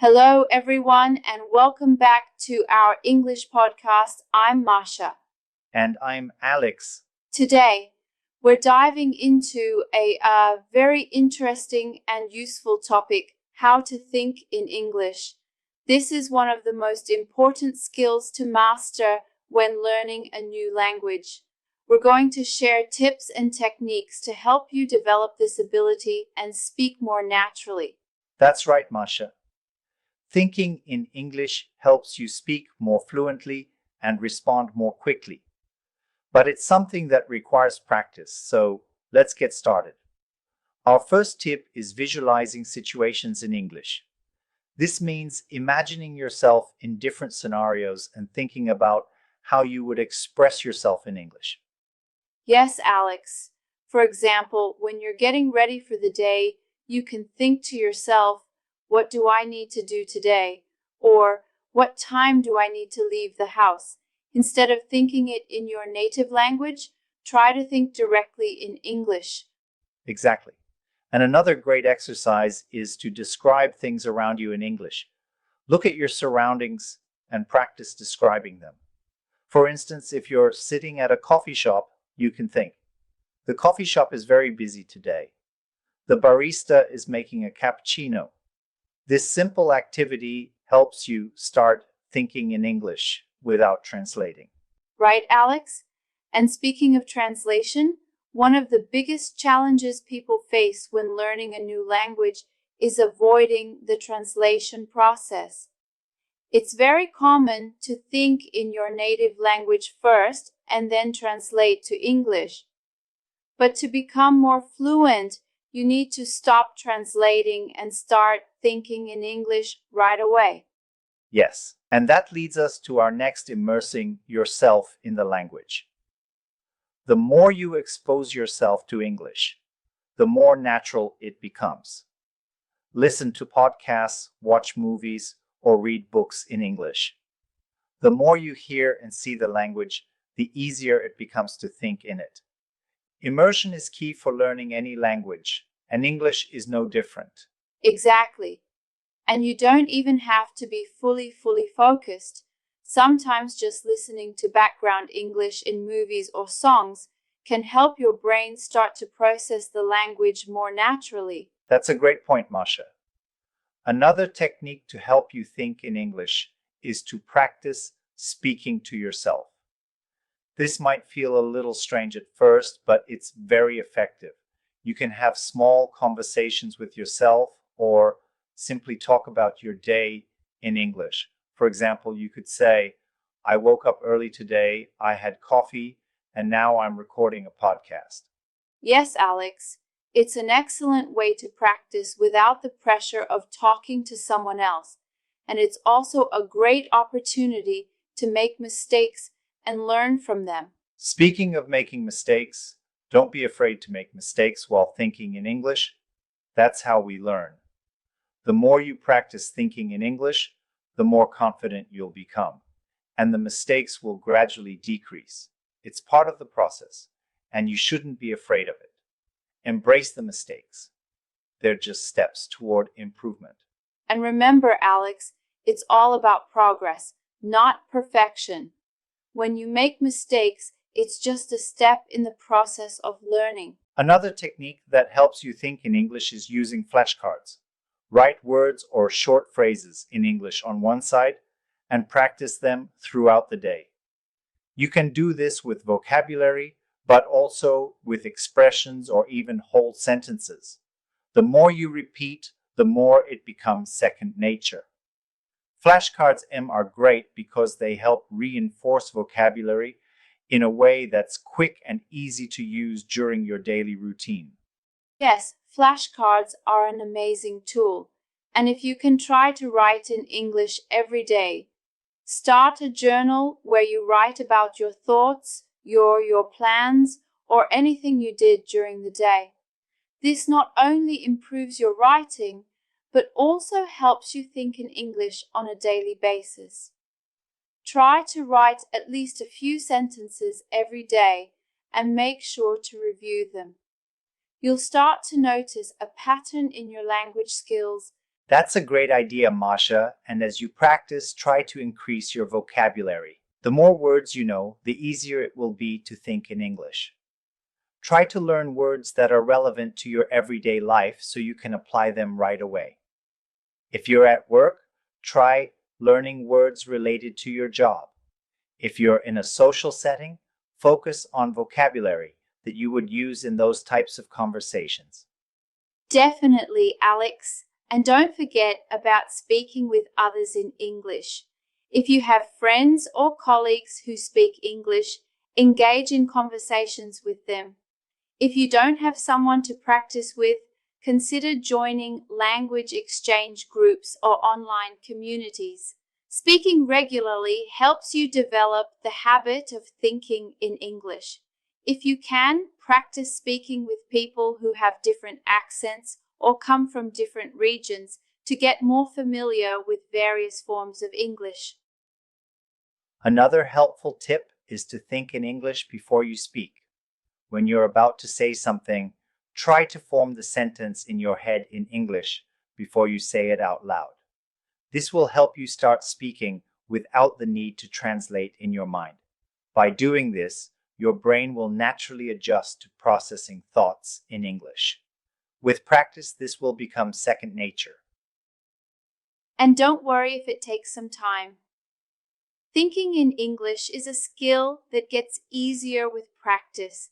Hello, everyone, and welcome back to our English podcast. I'm Masha. And I'm Alex. Today, we're diving into a very interesting and useful topic, how to think in English. This is one of the most important skills to master when learning a new language. We're going to share tips and techniques to help you develop this ability and speak more naturally. That's right, Masha. Thinking in English helps you speak more fluently and respond more quickly. But it's something that requires practice, so let's get started. Our first tip is visualizing situations in English. This means imagining yourself in different scenarios and thinking about how you would express yourself in English. Yes, Alex. For example, when you're getting ready for the day, you can think to yourself, what do I need to do today? Or what time do I need to leave the house? Instead of thinking it in your native language, try to think directly in English. Exactly. And another great exercise is to describe things around you in English. Look at your surroundings and practice describing them. For instance, if you're sitting at a coffee shop, you can think, the coffee shop is very busy today. The barista is making a cappuccino. This simple activity helps you start thinking in English without translating. Right, Alex? And speaking of translation, one of the biggest challenges people face when learning a new language is avoiding the translation process. It's very common to think in your native language first and then translate to English. But to become more fluent, you need to stop translating and start thinking in English right away. Yes, and that leads us to our next immersing yourself in the language. The more you expose yourself to English, the more natural it becomes. Listen to podcasts, watch movies, or read books in English. The more you hear and see the language, the easier it becomes to think in it. Immersion is key for learning any language, and English is no different. Exactly. And you don't even have to be fully focused. Sometimes just listening to background English in movies or songs can help your brain start to process the language more naturally. That's a great point, Masha. Another technique to help you think in English is to practice speaking to yourself. This might feel a little strange at first, but it's very effective. You can have small conversations with yourself or simply talk about your day in English. For example, you could say, I woke up early today, I had coffee, and now I'm recording a podcast. Yes, Alex. It's an excellent way to practice without the pressure of talking to someone else. And it's also a great opportunity to make mistakes and learn from them. Speaking of making mistakes, don't be afraid to make mistakes while thinking in English. That's how we learn. The more you practice thinking in English, the more confident you'll become, and the mistakes will gradually decrease. It's part of the process, and you shouldn't be afraid of it. Embrace the mistakes. They're just steps toward improvement. And remember, Alex, it's all about progress, not perfection. When you make mistakes, it's just a step in the process of learning. Another technique that helps you think in English is using flashcards. Write words or short phrases in English on one side and practice them throughout the day. You can do this with vocabulary, but also with expressions or even whole sentences. The more you repeat, the more it becomes second nature. Flashcards are great because they help reinforce vocabulary in a way that's quick and easy to use during your daily routine. Yes, flashcards are an amazing tool. And if you can try to write in English every day, start a journal where you write about your thoughts, your plans, or anything you did during the day. This not only improves your writing, but also helps you think in English on a daily basis. Try to write at least a few sentences every day and make sure to review them. You'll start to notice a pattern in your language skills That's a great idea, Masha, and as you practice, try to increase your vocabulary. The more words you know, the easier it will be to think in English. Try to learn words that are relevant to your everyday life so you can apply them right away. If you're at work, try learning words related to your job. If you're in a social setting, focus on vocabulary that you would use in those types of conversations. Definitely, Alex. And don't forget about speaking with others in English. If you have friends or colleagues who speak English, engage in conversations with them. If you don't have someone to practice with, consider joining language exchange groups or online communities. Speaking regularly helps you develop the habit of thinking in English. If you can, practice speaking with people who have different accents or come from different regions to get more familiar with various forms of English. Another helpful tip is to think in English before you speak. When you're about to say something, try to form the sentence in your head in English before you say it out loud. This will help you start speaking without the need to translate in your mind. By doing this, your brain will naturally adjust to processing thoughts in English. With practice, this will become second nature. And don't worry if it takes some time. Thinking in English is a skill that gets easier with practice.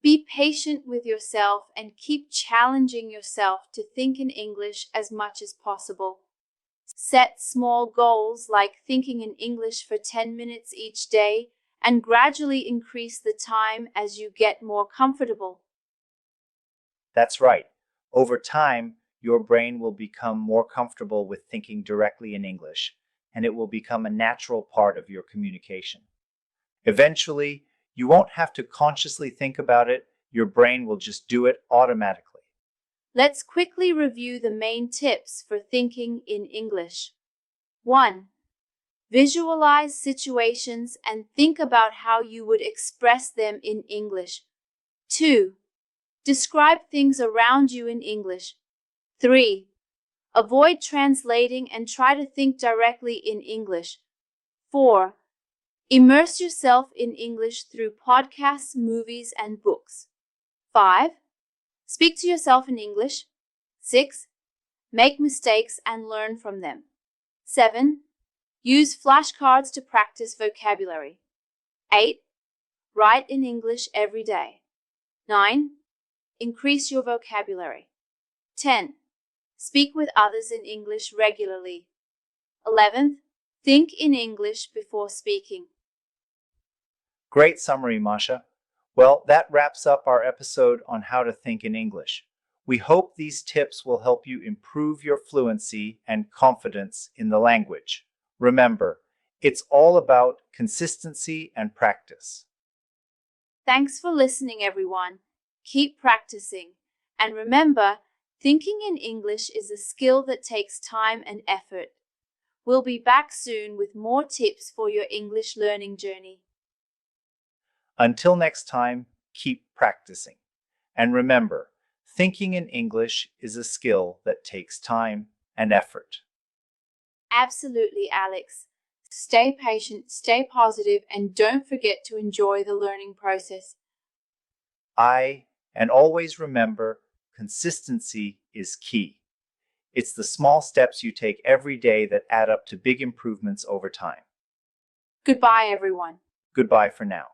Be patient with yourself and keep challenging yourself to think in English as much as possible. Set small goals like thinking in English for 10 minutes each day and gradually increase the time as you get more comfortable. That's right. Over time, your brain will become more comfortable with thinking directly in English, and it will become a natural part of your communication. Eventually, you won't have to consciously think about it, your brain will just do it automatically. Let's quickly review the main tips for thinking in English. 1. Visualize situations and think about how you would express them in English. 2. Describe things around you in English. 3. Avoid translating and try to think directly in English. 4. Immerse yourself in English through podcasts, movies, and books. 5. Speak to yourself in English. 6. Make mistakes and learn from them. 7. Use flashcards to practice vocabulary. 8. Write in English every day. 9. Increase your vocabulary. 10. Speak with others in English regularly. 11. Think in English before speaking. Great summary, Masha. Well, that wraps up our episode on how to think in English. We hope these tips will help you improve your fluency and confidence in the language. Remember, it's all about consistency and practice. Thanks for listening, everyone. Keep practicing. And remember, thinking in English is a skill that takes time and effort. We'll be back soon with more tips for your English learning journey. Until next time, keep practicing. And remember, thinking in English is a skill that takes time and effort. Absolutely, Alex. Stay patient, stay positive, and don't forget to enjoy the learning process. And always remember, consistency is key. It's the small steps you take every day that add up to big improvements over time. Goodbye, everyone. Goodbye for now.